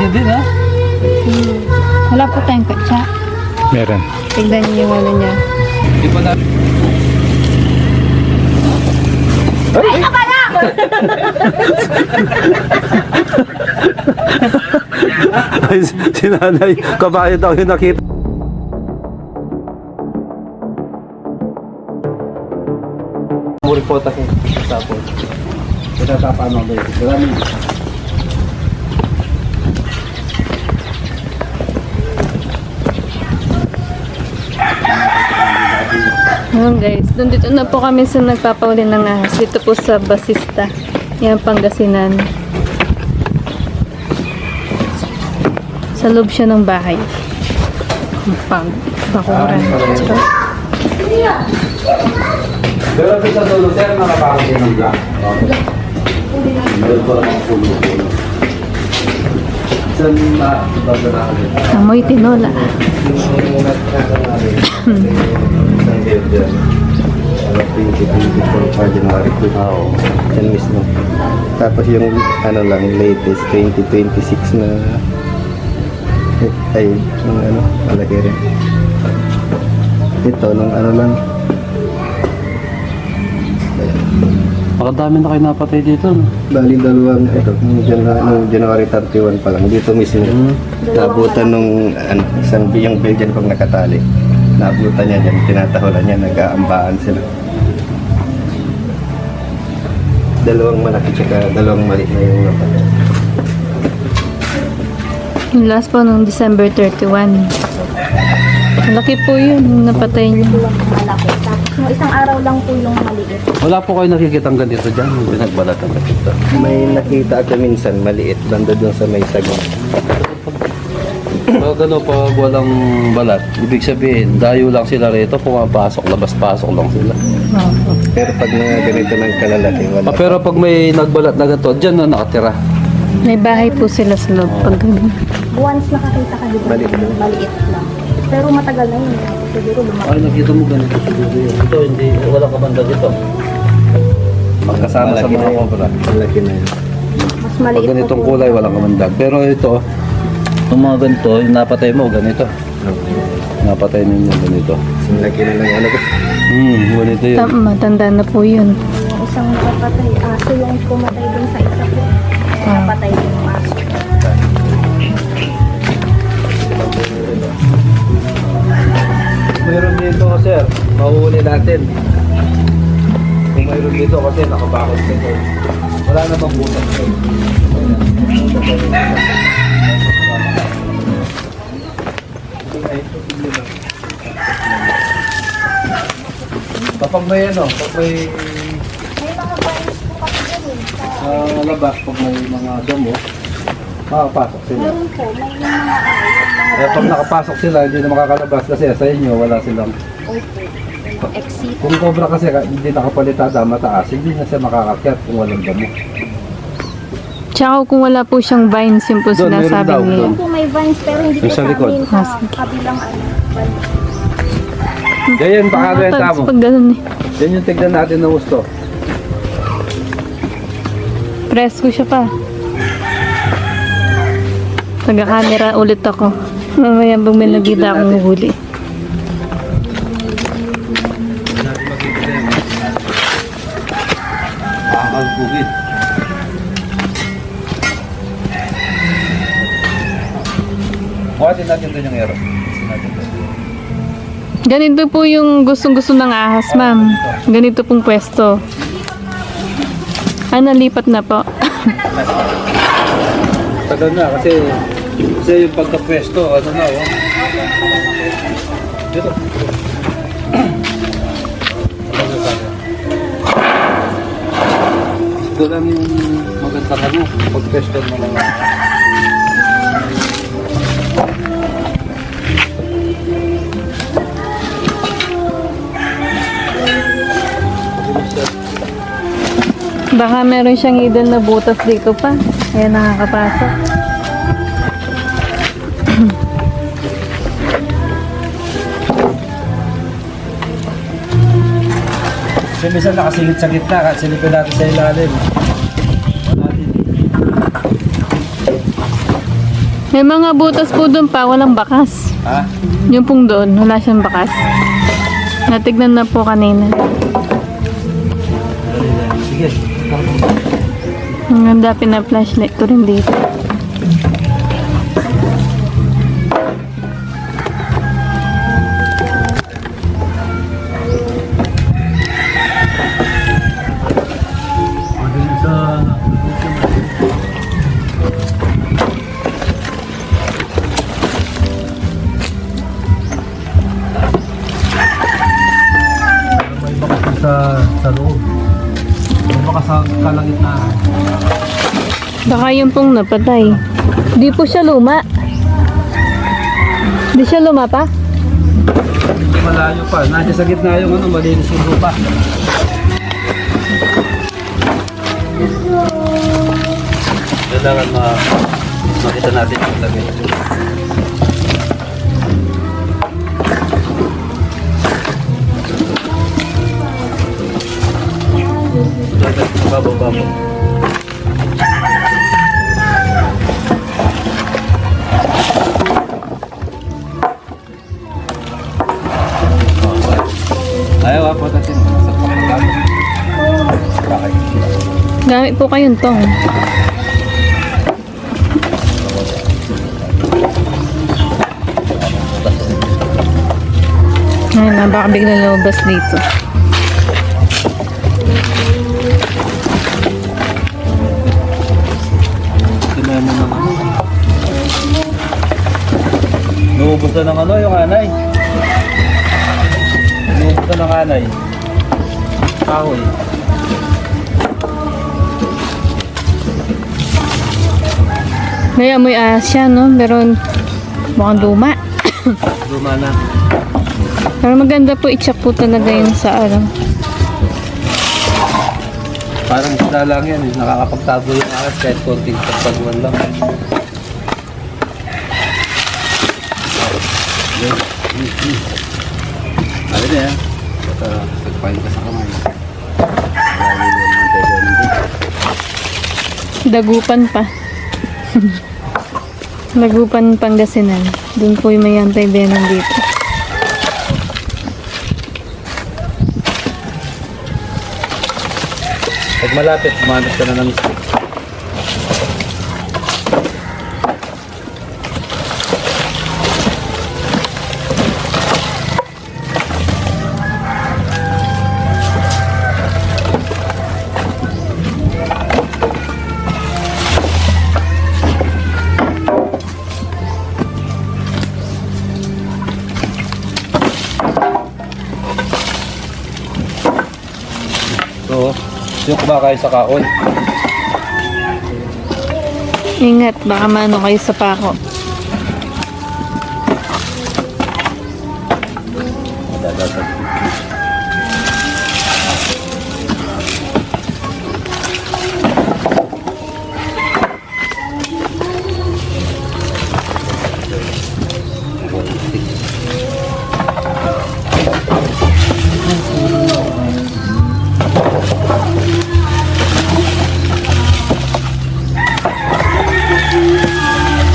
Hindi na. Wala po tayong katsa. Meron. Tignan niyo yung ano niya. Hindi pa na. Ay, ka pala! Ay, si nanay, kabayo daw yung nakita. Murik po tayo sa tapos. Itatapaan ako dito. Maraming. Ngayon guys, nandito na po kami sa nagpapauli ng ahas. Dito po sa Basista. Yan, Pangasinan. Sa loob siya ng bahay. Bakuran. Pero sa dulo, sir, nakapakot din ng black. Meron ko lang ang pulo-pulo. Saan na babara ulit? Amoy tinola. Yung natin. Isang day dyan. 2024 pa January 2. Oo. Yan mismo. Tapos yung ano lang, latest 2026 na ay, yung ano, malaki rin. Ito, nung ano lang. Makadami na kayo napatay dito. No? Bali dalawang ito, nung January 31 pa lang, dito mismo. Naabutan nung ano, isang yung Belgian pang nakatali. Naabutan niya dyan, tinatahulan niya, nag-aambaan sila. Dalawang malaki tsaka dalawang maliit na yung napatay. Yung last po nung December 31. Malaki po yun, yung napatay niya. Malaki. Tapos yung isang araw lang po yung maliit. Wala po kayo nakikitang ganito dyan. Pinagbalat ang ganito. May nakita ako minsan, maliit, banda doon sa may sagong. Pag ano, pag walang balat, ibig sabihin, dayo lang sila rito, pumapasok, labas-pasok lang sila. Pero pag mga ganito ng kalalaki, wala. Pero pag may nagbalat na ganito, dyan na nakatira. May bahay po sila sa loob pag ganun. Once nakakita ka dito, Maliit lang. maliit lang. Pero matagal na yun. Siguro lumaki. Ay, nakita mo ganito siguro yun. Ito, hindi, wala ka banda dito. Magkasama sa Malaki mga na yun. kobra. Malaki na yun. Mas Pag maliit ganitong po. kulay, walang kamandag. Pero ito, yung mga ganito, yung napatay mo, ganito. Napatay ninyo, ganito. Malaki na lang ano ko. Ganito yun. Matanda na po yun. Yung isang nakapatay, aso yung pumatay dun sa isa po. Napatay din yung aso. Mayroon dito, sir. Mahuhuli natin. Kung mayroon dito kasi nakabakot dito. Wala namang butas. Kapag may ano, pag may May mga vines po kasi dyan labas, pag may mga damo, makapasok sila. Meron po, may mga ano, Kaya pag nakapasok sila, hindi na makakalabas kasi sa inyo, wala silang. exit. Kung cobra kasi hindi nakapalitada mataas, hindi na siya makakakyat kung walang damo. Tsaka kung wala po siyang vines, yun po Doon, meron sinasabi daw, niya. doon. Po may vines pero hindi Yung po sa sa likod. amin Ah, sa sige. kabilang ano. vines. Ganyan, pakagawin Nakakataas mo. pag ganun eh. Yan yung tignan natin na gusto. Presko siya pa. Taga-camera ulit ako. Mamaya pag may nagkita akong huli. Makakagugit. Buhatin natin doon yung aero. Ganito po yung gustong-gusto ng ahas, ma'am. Ganito pong pwesto. Nalipat na po. Tagal na kasi yung pagkapwesto, ano na, oh. Dito. Ito lang yung magandang ano, pagpwesto mo lang. Baka meron siyang hidden na butas dito pa. Kaya nakakapasok. Kasi minsan nakasilip sa gitna, kahit silipin natin sa ilalim. May mga butas po doon pa, walang bakas. Ha? Yung pong doon, wala siyang bakas. Natignan na po kanina. Sige. Ang ganda, pina-flashlight ko rin dito. May bakas sa loob. May bakas sa kalagitnaan. Baka yung pong napatay. Di po siya luma. Di siya luma pa? Hindi malayo pa. Nandiyan sa gitna yung ano, malinis yung lupa. Kailangan makita natin yung lagay. Babo. Ayaw po natin sa pagkagamit. Bakit? Gamit po kayong tong. Ayun na, baka biglang lumabas dito. Tinayan mo ng ano. Nuubos na ng ano yung anay. Nuubos na ng anay. Kahoy. May amoy siya, no? Pero mukhang luma. Luma na. Pero maganda po, i-check po talaga yun sa ano. Parang isda lang yan. Nakakapagtago yung akas kahit konting pagpaguan lang. Ano na yan? Pagpain ka sa kamay. Dagupan pa. Dagupan Pangasinan. Doon po yung may anti-venom dito. Pag malapit, kumanap ka na ng stick. So, yung kumakain sa kaon. Ingat, baka maano kayo sa pako. Dadasag.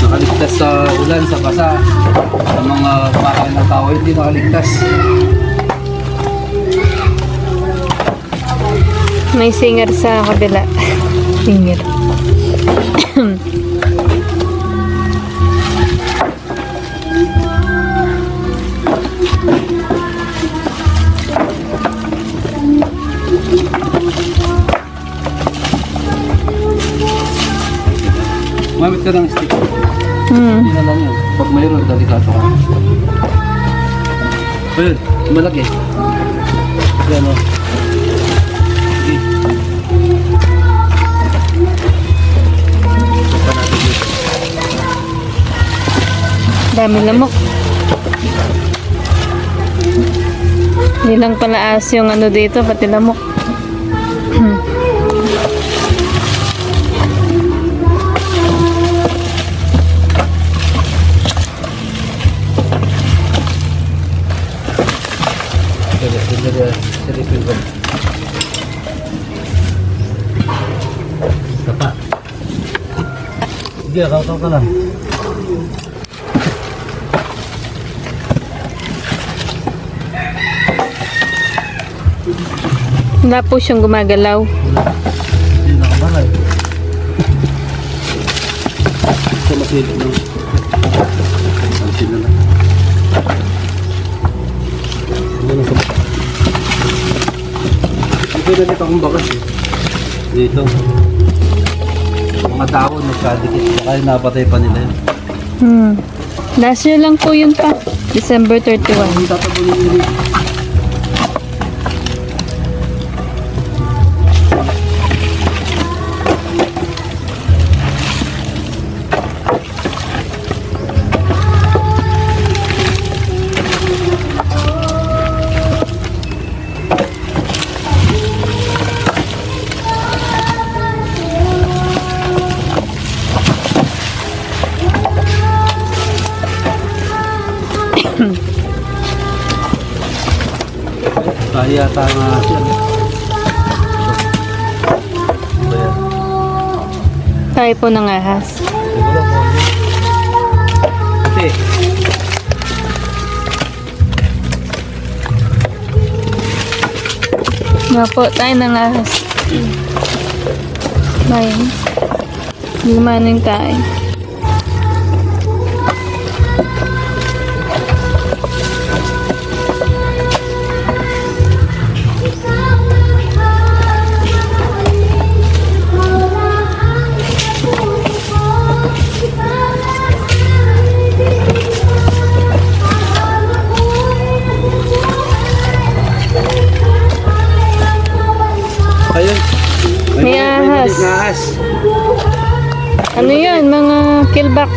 Nakaligtas sa ulan, sa basa, sa mga kumakain ng tao, hindi nakaligtas. May singer sa kabila. Singer. Mamit ka ng stick. Hmm. Hindi na lang yun. Pag mayroon, dalikato ka. Ayun, malaki. Yan o. Sige. Ito natin dito. Dami lamok. Hindi lang pala as yung ano dito, pati lamok. Silipin ko. Tapa. Sige, kaukaw ka lang. Wala po siyang gumagalaw. Hindi nakabalay. Ito masilip lang. Pansin na lang. Ano na sa... Ito na dito akong bakas eh. Dito. Mga tao nagkadikit. Kaya napatay pa nila yun. Last year lang po yun pa. December 31. Ang tatabunin nyo dito. Kaya yata nga siya. Ayan. Tayo po ng ahas. Siguro po. Kasi, Nga po, tayo ng ahas. Bayan. Lumanin tayo. ayun. May ahas. May ahas. Ano yan? Mga killback.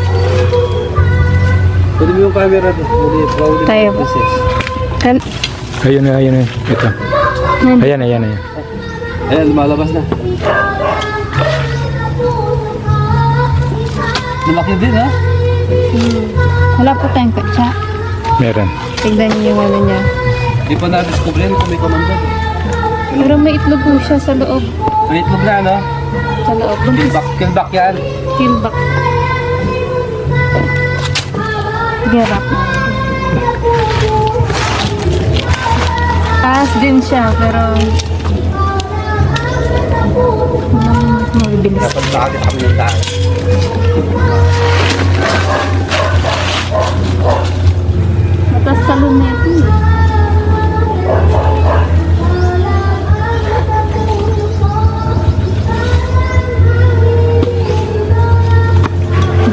Pwede mo yung camera doon. Pwede Tayo po. Ayun na, ayun na. Ito. Ayan, ayan, ayan. Ayan, lumalabas na. Malaki din ha? Wala po tayong katsa. Meron. Tignan niyo yung ano niya. Di pa na-discover yan kung may komando. Pero may itlog po siya sa loob. May itlog na ano? Sa loob. Killback yan. Killback. Gerap. Taas din siya, pero mabibilis. Dapat bakit kami ng tayo. Matas sa luneto.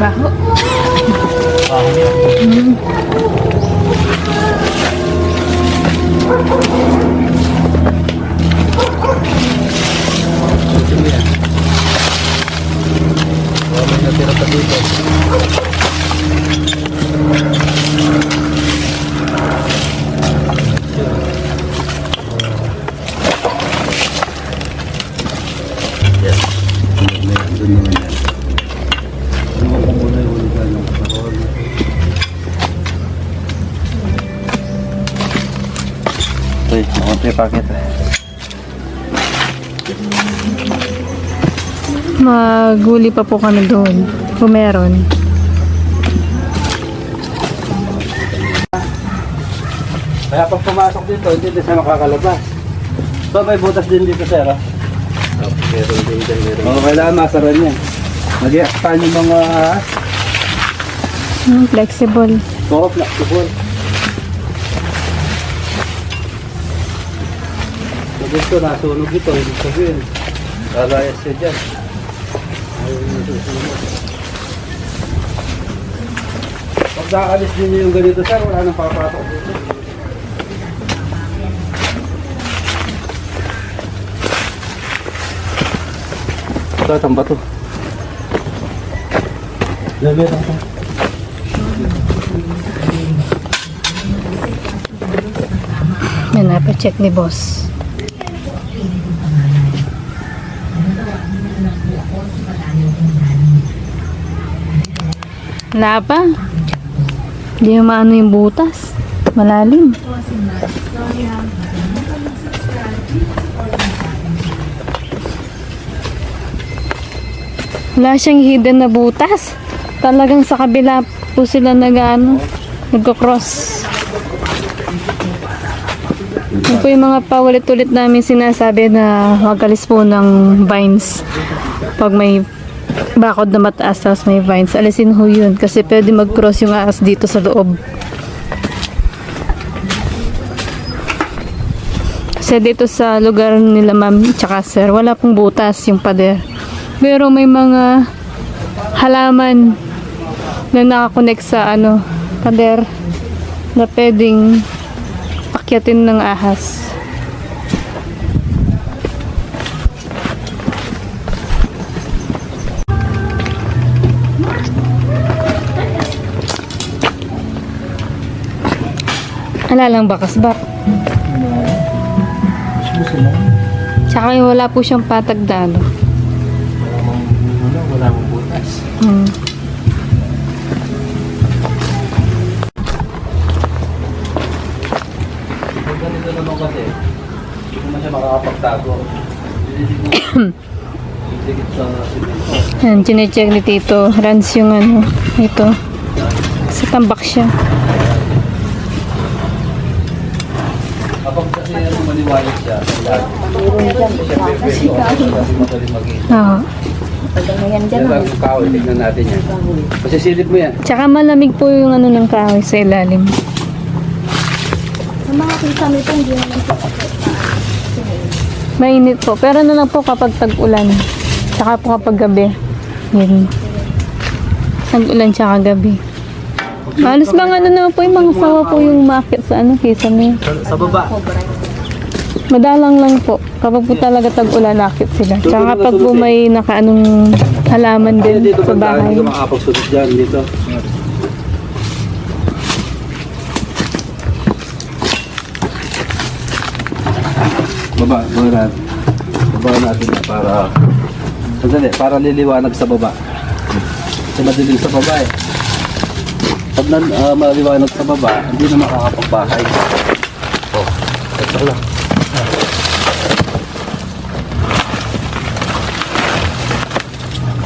Baho. May natira pa dito. Yes. Doon naman yan. Ano ko muna yung ulitan ng parol. Uy, makunti pakit. Maguli pa po kami doon. Kung meron. Kaya pag pumasok dito, hindi din siya makakalabas. So may butas din dito sir ha? Meron din dyan, meron. Oo, kailangan masara niya. Nag-i-expand yung mga Flexible. flexible. Pag ito nasunog ito, ibig sabihin, lalayas siya dyan. Ayaw niya susunod. Pag nakaalis din niyo yung ganito sir, wala nang papatok dito. Ito, itong bato. Labi, ito. Yan, napacheck ni boss. Wala pa. Hindi maano yung butas. Malalim. Wala siyang hidden na butas. Talagang sa kabila po sila nag-cross. Yan po yung mga paulit-ulit namin sinasabi na magalis po ng vines. Pag may bakod na mataas tapos may vines, alisin ho yun. Kasi pwede mag-cross yung ahas dito sa loob. Kasi dito sa lugar nila ma'am tsaka sir, wala pong butas yung pader. Pero may mga halaman na nakakonect sa pader na pwedeng akyatin ng ahas. Alalang bakas ba? Tsaka yung wala po siyang patag dalo. Wala mong butas. Ganito naman kasi, hindi naman siya makakapagtago. Dikit sa simento. Yan, chinecheck ni Tito. Runs yung ito. Sa tambak siya. Kapag kasi maliwanag siya, kasi madaling mag-iit. Oo. Tagal na yan dyan. Yan lang yung kahoy, tignan natin yan. Kasi silip mo yan. Tsaka malamig po yung ng kahoy sa ilalim. Sa mga kita nito, hindi naman po ako. Mainit po. Pero lang po kapag tag-ulan. Tsaka po kapag gabi. Yan. Tag-ulan tsaka gabi. Halos mga naman po yung mga sawa po yung makit sa kisa niya. Sa baba. Madalang lang po. Kapag po talaga tag-ulan, nakit sila. Tsaka kapag po may nakaanong halaman din Dito sa banda, bahay. hindi ka makakapagsunod dyan dito. Baba natin na para liliwanag sa baba. Kasi madilim sa baba eh. Pag maliwanag sa baba, hindi na makakapagbahay. Oh, ito lang.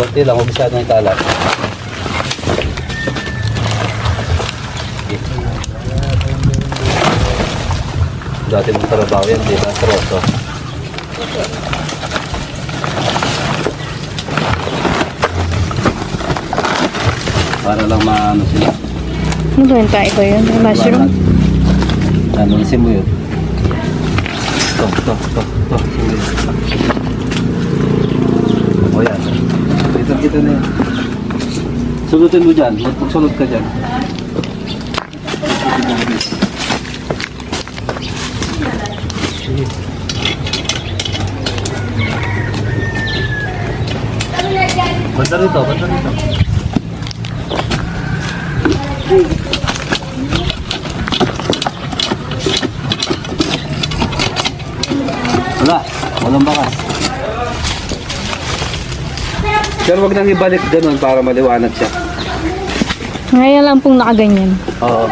Kunti lang, huwag masyadong italat. Dati mong trabaho yan, di ba? Troso. Para lang maano sila. Ano ba yung tayo ko yun? Mushroom? Ano, isin mo yun. Ito. O yan. Kita na yan. Sulutin mo dyan. Magsulot ka dyan. Banda rito. Walang bakas. Pero wag nang ibalik ganun para maliwanag siya. Ngayon lang pong nakaganyan. Oo.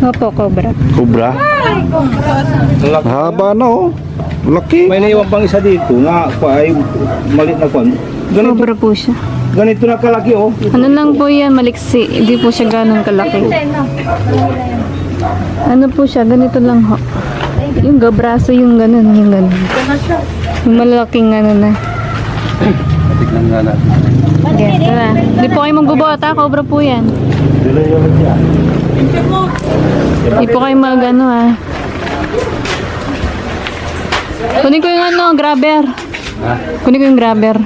Opo, cobra. Cobra? Haba na oh. Laki. May naiwan pang isa dito na ay malit na kwan. Cobra po siya. Ganito na kalaki oh. Ano lang po yan, maliksi. Hindi po siya ganun kalaki. Ano po siya, ganito lang ho. Yung gabraso, yung ganun. Yung malalaking na. Tignan nga natin. Yes, tara. Hindi po kayo magbubota, cobra po yan. Hindi po kayo ha. Kunin ko yung grabber. Kunin ko yung grabber.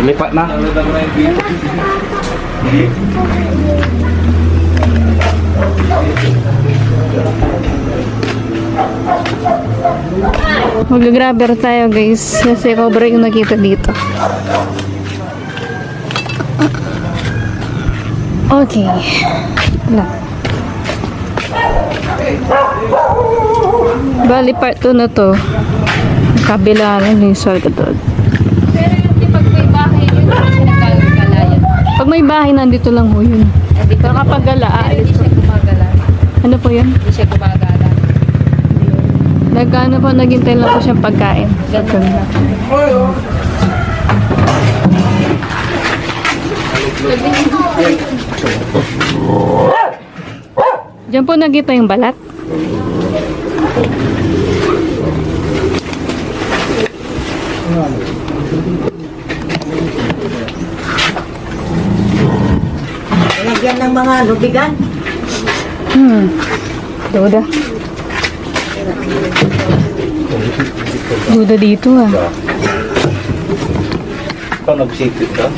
Lipat na. Mag-grabber tayo guys. Kasi cobra yung nakita dito. Okay. Wala. Bali part 2 na to. Kabila lang yung Salgador. Pero yung pag may bahay yun, sinagkalayan. Pag may bahay, nandito lang ho yun. Pero kapag gala, Hindi siya gumagala. ano po yun? Hindi siya gumagala. Nagano po, naghintay lang po siyang pagkain. Ganun lang. Diyan po nagita yung balat. Lagyan ng mga lubigan. Duda. Duda dito ah. Ito nagsipit ka?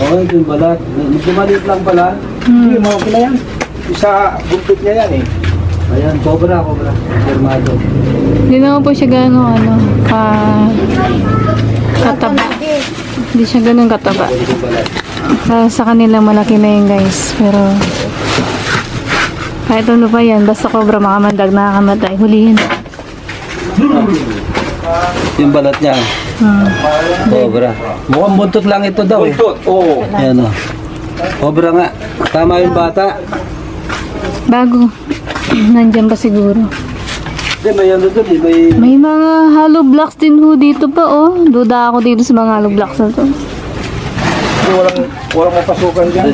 Oo, ito yung balat. Gumalit lang pala. Hindi, mga na yan. Isa, buntot niya yan eh. Ayan, cobra. Firmado. Hindi naman po siya gano'ng kataba. Hindi siya gano'ng kataba. Sa kanila malaki na yun guys. Pero kahit ano pa yan, basta cobra makamandag, nakakamatay. Hulihin. Yung balat niya. Cobra. Mukhang buntot lang ito daw eh. Buntot, oo. Ayan o. Cobra nga. Tama yung bata. Bago. Nandyan pa siguro. Hindi, may ano doon eh. May mga hollow blocks din ho dito pa oh. Duda ako dito sa mga hollow blocks na to. Hindi, walang mapasukan dyan.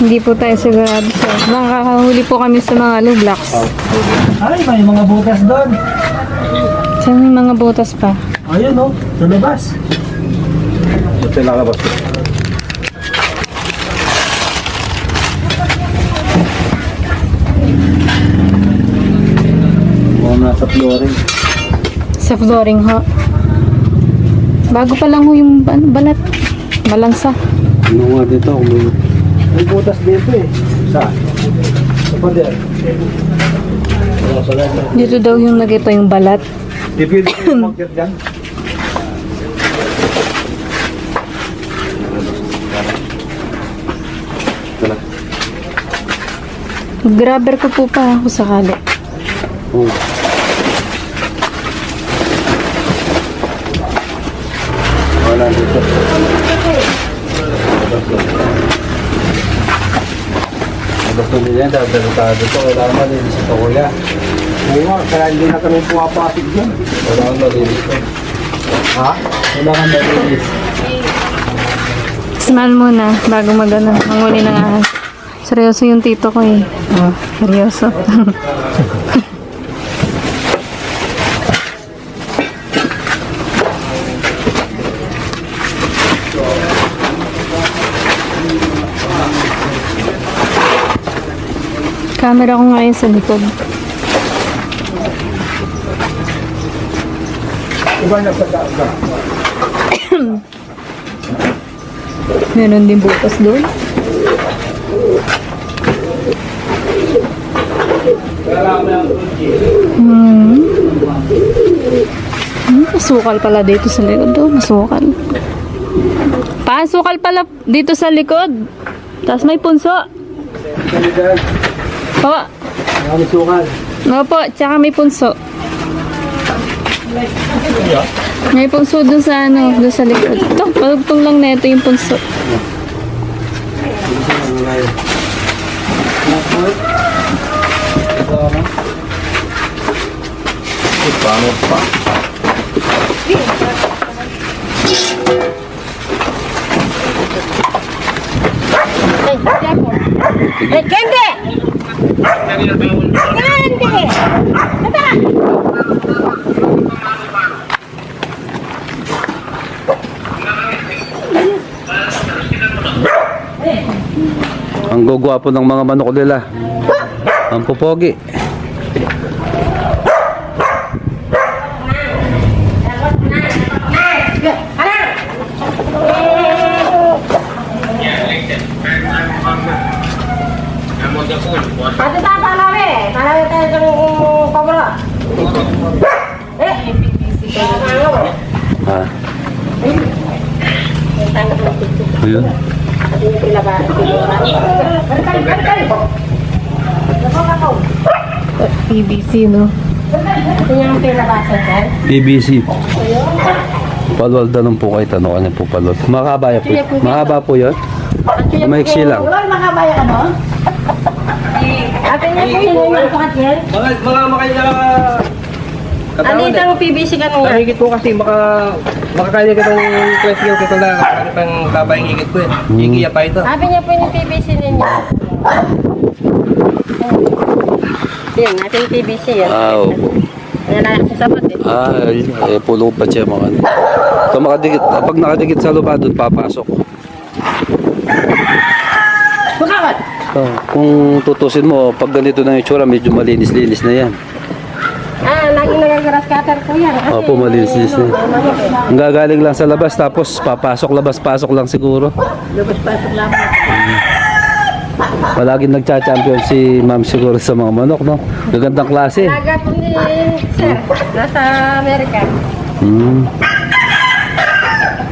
Hindi po tayo sigurado sir. Nakakahuli po kami sa mga hollow blocks. Ay, may mga butas doon. Saan may mga butas pa? Ayun o, sa labas. Ito yung lalabas ko. Mga nasa flooring. Sa flooring ho. Bago pa lang ho yung balat. Malansa. Ano nga dito? May butas dito eh. Saan? Sa pader. Dito daw yung nakita yung balat. Pipili ko yung market dyan. Grabber ko po pa ako sakali. Wala dito. Gusto nila yan, delikado to. Kailangan malinis ito kuya. Oo nga, kaya hindi na kami pumapasok dyan. Kailangan malinis to. Ha? Kailangan malinis. Smile muna bago magano. Manguli ng ahas. Seryoso yung tito ko eh. Oh, seryoso. Camera ko ngayon sa likod. Iba na sa taas ka. Meron din butas doon. Masukal pala dito sa likod daw. Masukal. Pasukal pala dito sa likod. Tapos may punso. Po. May sukal. Opo, tsaka may punso. May punso doon sa ano, doon sa likod. Ito, palugtong lang na ito yung punso. Pangit pa. Kendi! Kendi! Tata! Ang gugwapo ng mga manok nila. Ang pupogi. Pati tayo palami! Palami tayo sa kabura. Ha? Ayun. PVC, no? Ito yung pinabasan, sir. BBC. Palwalda ng po kayo. Tanong ano po palwal. Mahaba po. Mahaba po yun. Maiksi lang. Wala, makabaya ka doon? Ate niya po yung tukat yan. Mga makaya Ano yung PVC ka nung? Nakikit ko kasi Makakaya kitang question ko lang. Ano pang babayang higit ko eh. Higiya pa ito. Sabi niya po yung TBC ninyo. Yan, ating TBC yan. Opo. Nalala sa sapat eh. Pulo pa siya mga ano. So, pag nakadikit sa lupa, doon papasok. Bukawat! Kung tutusin mo, pag ganito na yung itsura, medyo malinis-linis na yan. Laging nagagrass cutter po yan. Kasi, Opo, malinis-linis na yan. Ang gagaling lang sa labas, tapos papasok, labas-pasok lang siguro. Lubos-pasok lang. Palaging nagcha-champion si ma'am siguro sa mga manok, no? Gagandang klase. Laga po ni Sir. Nasa Amerika.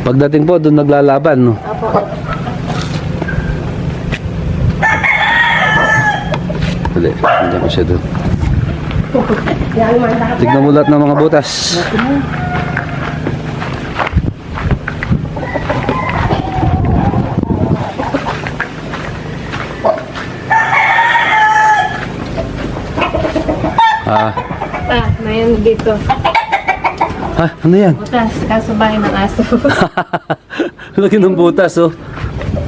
Pagdating po, doon naglalaban, no? Opo. Dali, hindi ko siya doon. Yan, manda. Tignan mo lahat ng mga butas. Mayroon dito. Ha? Ano yan? Butas, kaso bahay ng aso. Lagi ng butas, oh.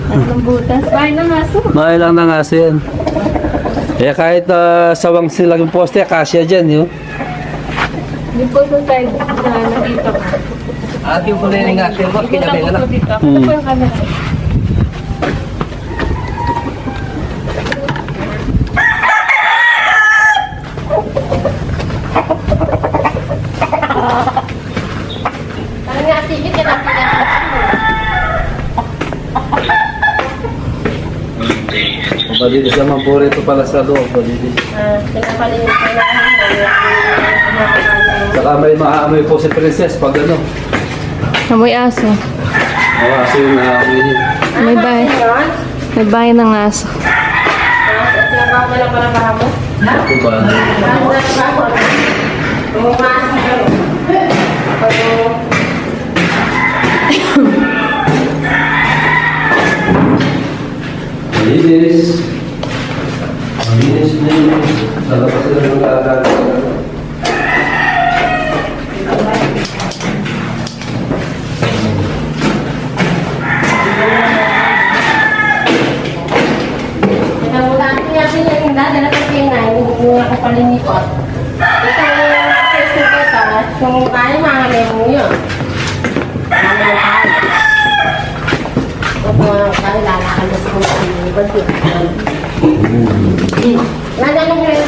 Tatlong butas, bahay ng aso. Mailang ng aso yan. Kaya kahit sawang sila yung poste, kasya dyan, yun. Yung po yung tayo na nakita ko. At yung kulay ng asin mo, kinabi nga lang. Dito. Ano po yung camera? Parang nga atigit yan ang Malinis naman po rito pala sa loob. Malinis. pinapalinis ko na Saka may maaamoy po si Princess pag ano. Amoy aso. Aso yung naamoy niya. May bahay. May bahay ng aso. Pinapagawa lang pala para mo. Ako ba? Malinis. Malinis din. Sa labas sila ng kaagal. Namulaan ko niya yung dala sa pinay, hindi ako palinipot. Ito yung Facebook ko ito, kung kaya mga memo yun. Mga kaya. Ito kaya lalakalas ko sa pinipot yun. Nananong rin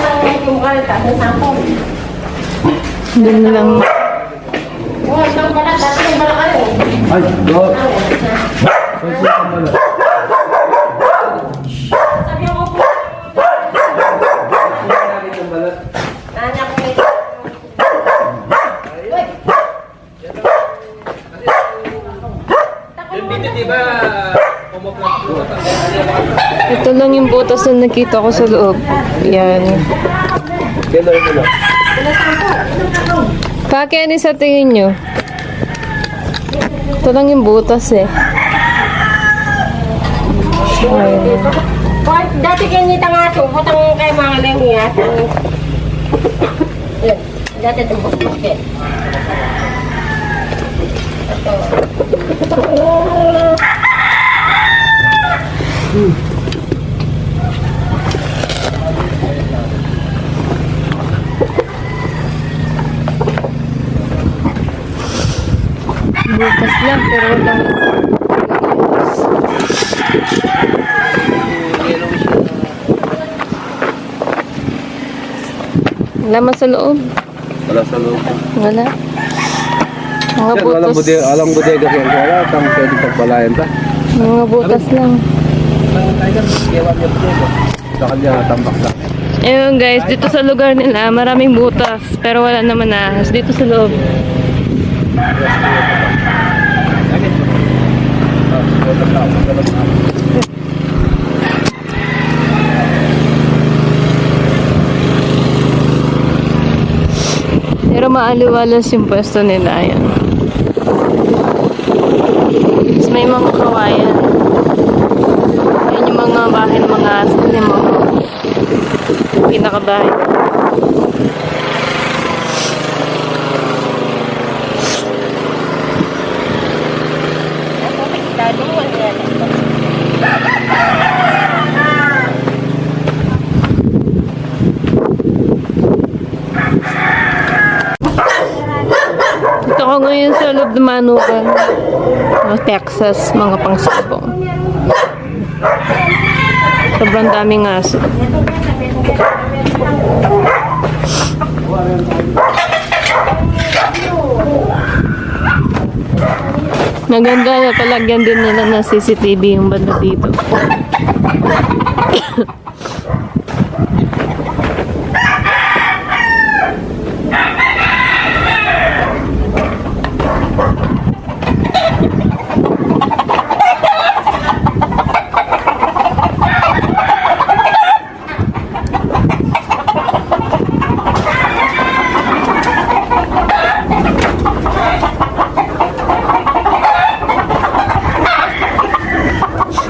yung kalta sa sapong. Doon lang. Huwag lang pala, dati yung bala kayo. Ay, go! Sabi ko po. Nanya ko ito. Ito lang yung butas na nakita ko sa loob. Yan. Pakiani sa tingin nyo? Ito lang yung butas eh. Ayun. Dati kinita nga ito, butang kay mga lengya. Dati ito bukit. Butas lang pero walang laman sa loob. Wala sa loob. Wala. Mga Yan, walang butas. alang bodega ko. Wala, tang pwede pagbalayan ta. Mga butas lang. Sa kanya, tambak sa. Ayun guys, dito sa lugar nila, maraming butas. Pero wala naman ahas. Dito sa loob. Pero maaliwalas yung pwesto nila. Ayan. Tapos may mga kawayan. Ayan yung mga bahay ng mga aso. Yung mga pinakabahay. ngayon sa loob ng Manukan, Texas, mga pangsabong. Sobrang daming aso. Maganda na palagyan din nila ng CCTV yung banda dito.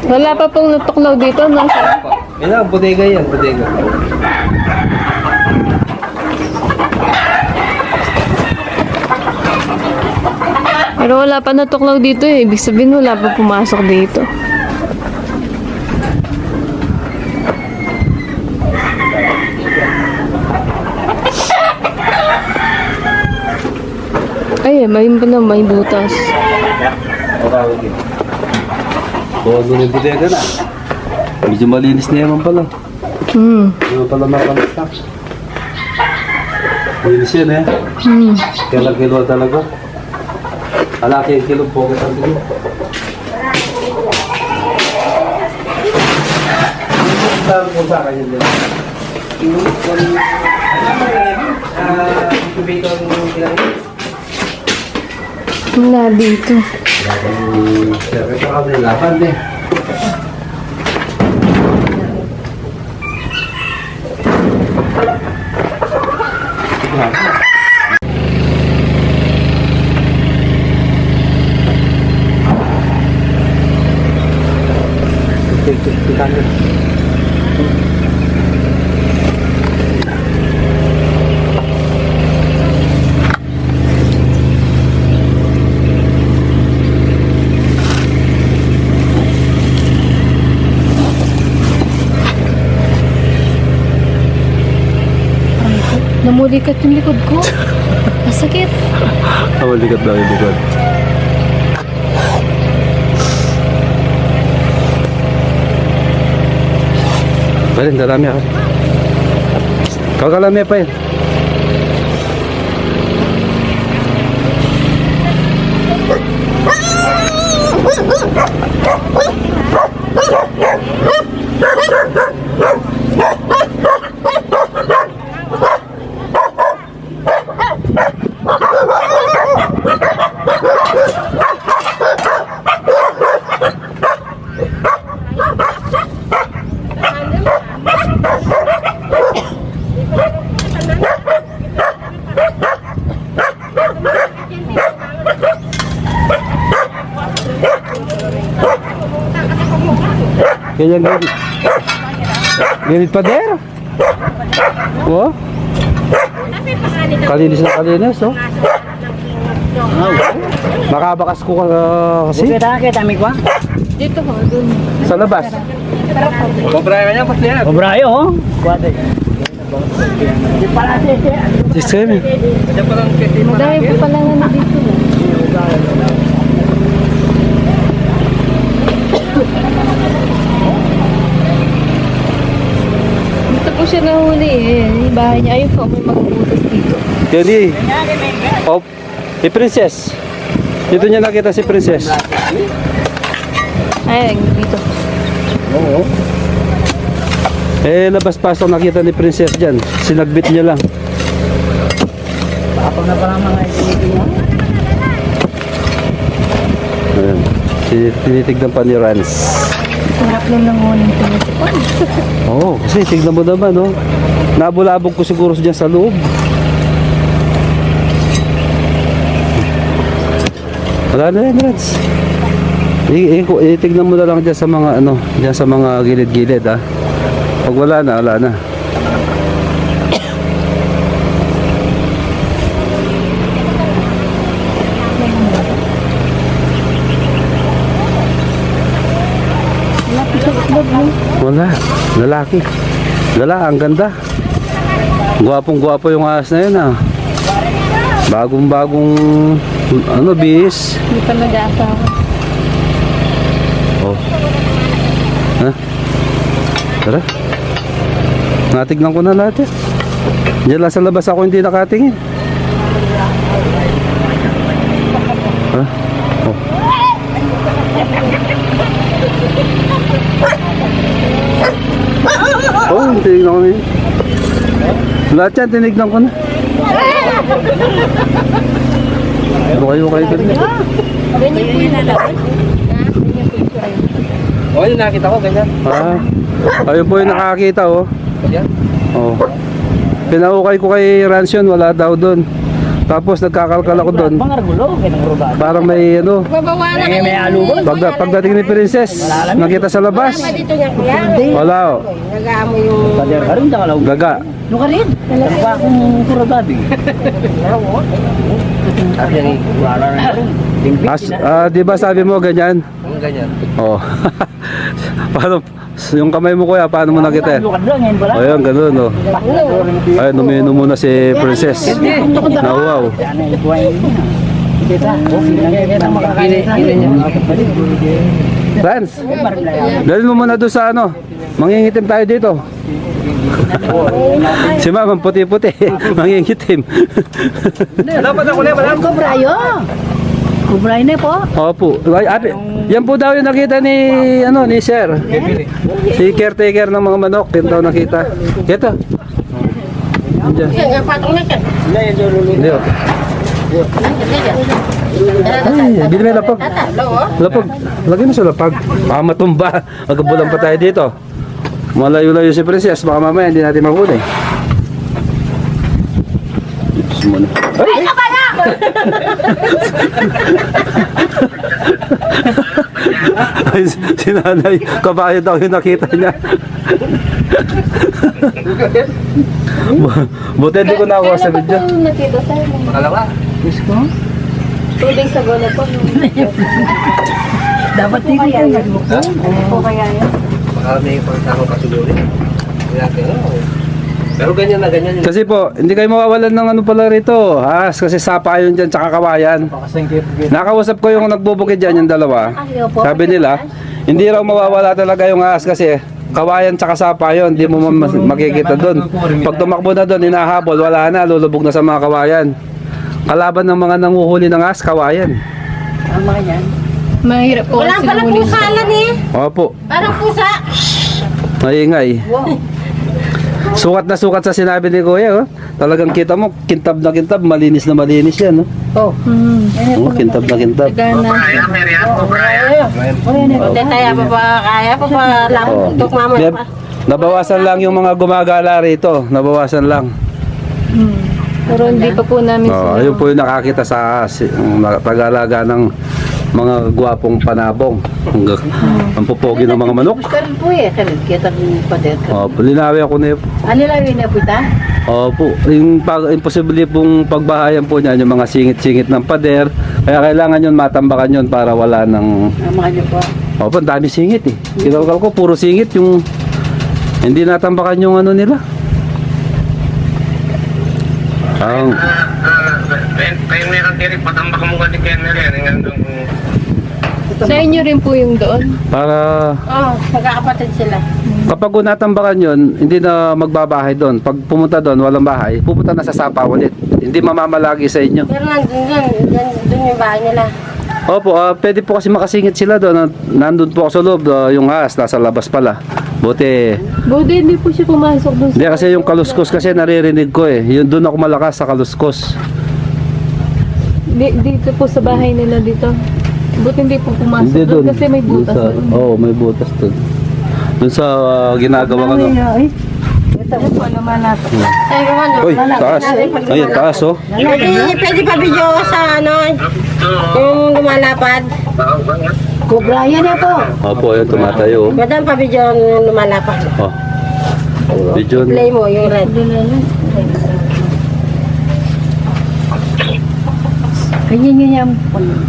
Wala pa pong natuklaw dito, no? Yan, bodega yan, bodega. Pero wala pa natuklaw dito eh. Ibig sabihin wala pa pumasok dito. Ay, may butas. Huwag mo yung bodega na. Medyo malinis na yaman pala. Hindi mo pala makalas na. Malinis yan eh. Kailang kilo talaga. Alaki yung kilo po kita dito. Saan po sa akin yun din? Wala dito. Siyempre pa kami lapan eh. Namulikat yung likod ko. Masakit. Likat lang yung likod. Balik, darami ako. Kakalami pa yun. Kaya ganit. Ganit pa der. Oh. Kalinis na kalinis, oh. Makabakas ko kasi. Dito ho, dun. Sa labas. Obrayo niya, pati yan. Obrayo, oh. Sistemi. Madami po pala nga dito. Dito po siya nahuli eh. Yung bahay niya. Ayun po, may magbutas dito. Jadi, oh, si Princess. Dito niya nakita si Princess. Ay, dito. Oo. Eh, labas-pasok nakita ni Princess dyan. Sinagbit niya lang. Ako na parang mga itinigil mo. Ayan. Tinitignan pa ni Rans. Sarap lang ng uling tinitipan. Oo, kasi tignan mo naman, no? Nabulabog ko siguro dyan sa loob. Wala na yan, Rans. Itignan mo na lang dyan sa mga, ano, dyan sa mga gilid-gilid, ha? Pag wala na, wala na. Wala. Lalaki. Ang ganda. Guwapong-guwapo yung ahas na yun, ah. Bagong ano, bis. Hindi pa nag-aasawa. Oh. Ha? Tara. Natignan ko na lahat eh. Diyan lang sa labas ako hindi nakatingin. Ha? Oh. Oh, tinignan ko na yun. Lahat yan, tinignan ko na. Ano kayo ganyan? O, yung nakita ko, ganyan. Ayun po yung nakakita, oh. Oh. Pinaukay ko kay Ransyon, wala daw doon. Tapos nagkakalkal ako doon. Parang may ano. Pagdating ni Princess, nakita sa labas. Dito niya kuya. Wala, oh. Nag-aamoy yung... Gaga. Di ba sabi mo ganyan? Ganyan. Oh. Paano yung kamay mo kuya, paano mo nakita? Oh, yan, ganun, oh. Ay, umiinom muna si Princess. Nahuwaw. Lance, dalhin mo muna doon sa ano. Mangingitim tayo dito. Si Ma'am, puti-puti. Mangingitim. Kubray na po. Opo. Ay, yan po daw yung nakita ni ni Sir. Si caretaker ng mga manok, yan daw nakita. Ito. Diyan. Yan, patong na siya. Hindi, oh. Ay, hindi may lapag. Lapag. Lagyan mo sa lapag. Baka matumba. Magkabulan pa tayo dito. Malayo-layo si Princess. Baka mamaya hindi natin mahuli. Ipis muna. Ay! Ay, si nanay, kabayo daw yung nakita niya. Buti hindi ko nakuha sa video. Nakita tayo. Makalawa. Tubig sa gola po. Dapat hindi ka nagmukha. Po kaya yan. Baka may pangtako kasiguro. Pero ganyan na ganyan. Kasi po, hindi kayo mawawalan ng ano pala rito. Kasi sapa yun dyan, tsaka kawayan. Nakausap ko yung nagbubukid dyan, yung dalawa. Sabi nila, hindi raw mawawala talaga yung ahas kasi kawayan tsaka sapa yun, hindi mo makikita doon. Pag tumakbo na doon, hinahabol, wala na, lulubog na sa mga kawayan. Kalaban ng mga nanguhuli ng ahas, kawayan. Ang mga yan. Mahirap po Wala kasi pala lumuli pusa siya. lang eh. Opo, Parang pusa. maingay. Sukat na sukat sa sinabi ni Kuya, oh. Talagang kita mo, kintab na kintab, malinis na malinis yan, oh. Oh, kintab na kintab. Gana. Hindi tayo kaya pa pa lang. Oh. Tuk mama Yep. pa. Nabawasan lang yung mga gumagala rito, nabawasan lang. Pero hindi pa po namin Oh, ayun po yung nakakita sa pag-alaga ng mga gwapong panabong. Ang pupogi ng mga manok. Karin po eh. Karin kita ng pader. Oh, linawin ako na yun. Ano lang yun na po ita? Opo, yung imposible pong pagbahayan po niyan, yung mga singit-singit ng pader. Kaya kailangan yun matambakan yun para wala ng... Ang mga niyo po. Opo, ang dami singit eh. Kinakal ko, puro singit yung... Hindi natambakan yung ano nila. Ang... Kayo meron tiri, patambak mo ka di kaya meron. Sa inyo rin po yung doon. Para... Oh, magkakapatid sila. Kapag natambakan yun, hindi na magbabahay doon. Pag pumunta doon, walang bahay, pupunta na sa sapa ulit. Hindi mamamalagi sa inyo. Pero nandun yung bahay nila. Opo, pwede po kasi makasingit sila doon. Nandun po ako sa loob, yung ahas, nasa labas pala. Buti. Buti hindi po siya pumasok doon. Hindi kasi yung kaluskos kasi naririnig ko eh. Yun doon ako malakas sa kaluskos. Dito po sa bahay nila dito. Buti hindi po pumasok Hindi doon doon. kasi may butas Doon sa- doon. Oo, may butas doon. Doon sa ginagawang ano. Ito po naman natin. Ay, ano? Uy, taas. Ayun, taas oh. Pwede pa video sa ano, yung lumalapad. Kubra yan po. Opo, ayun, tumatayo. Pwede pa video yung lumalapad. Oh. Video. Play mo yung red. Ganyan.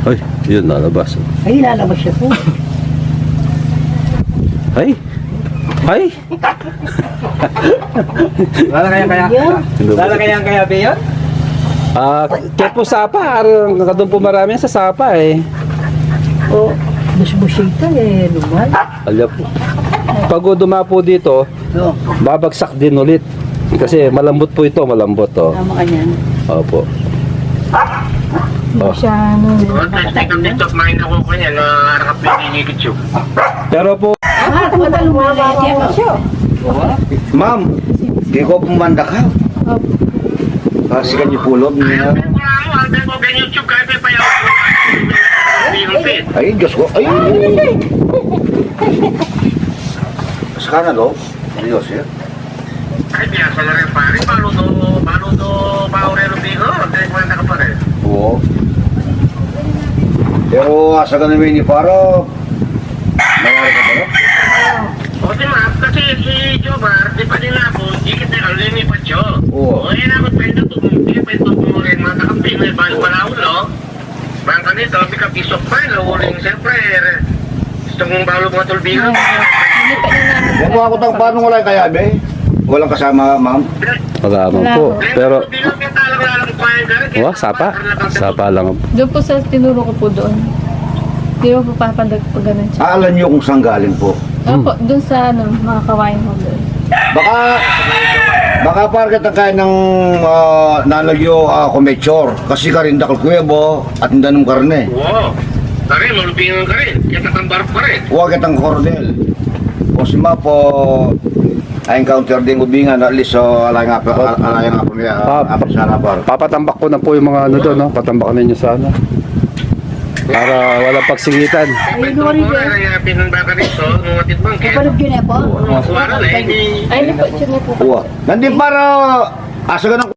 Ay, yun, nalabas. Ay, lalabas siya po. Ay! Ay! Wala kaya? Yan. Wala kaya be yun? Kaya po Sapa, doon po marami sa Sapa eh. O, busbusita eh, lumal. Alam po. Pag dumapo dito, O, babagsak din ulit. Kasi malambot po ito, malambot to. tama ka niyan. Opo. Hindi siya ano. Pero po, Pumunta lumalay siya. Ma'am, di ko pumanda ka. Kasi kanyo pulog niya. Ay, Diyos ko. Ay! Sa kanan, oh. Diyos, ya. Ay, biasa na rin pare. Paano to paurero dito? Hindi ko na kapare. Oo. Pero asa ka namin ni Paro. Nangyari ka ba, no? O, di ma'am, kasi si Jomar, di pa din ako, di kita alini pa siya. Oo. O, yun ako pwede ito, hindi pa ito kumurin mga takampi, may balik pala ulo. Bangka nito, may kapisok pa, uling siyempre, gusto mong balo mga tulbigan. Yan po ako tang paano wala kaya, be? Walang kasama, ma'am. wala naman po. Pero, Di lang kita lang kumain ka rin. Sapa. Sapa lang. Doon po sa tinuro ko po doon. Hindi mo po papadag po ganun siya. Alam niyo kung saan galing po. Opo, doon sa ano, mga kawain mo doon. Baka parang kita kaya ng nalagyo kometsyor. Kasi karindakal kuwebo at danong karne. Oo. Tari, malupingan ka rin. Kita tambarap pa rin. Huwag kitang kordel. O si Ma po, ay encounter din ubingan at least alay nga po niya apos na napar. Papatambak ko na po yung mga ano doon, no? Patambak ninyo sa ano. Para walang pagsingitan. Ay, ito ko na pinanbaka rito, nung atid bangkit. Kapalog yun eh po. Suwara na, hindi. Ay, hindi po, siya na po. Nandun para asa ka ng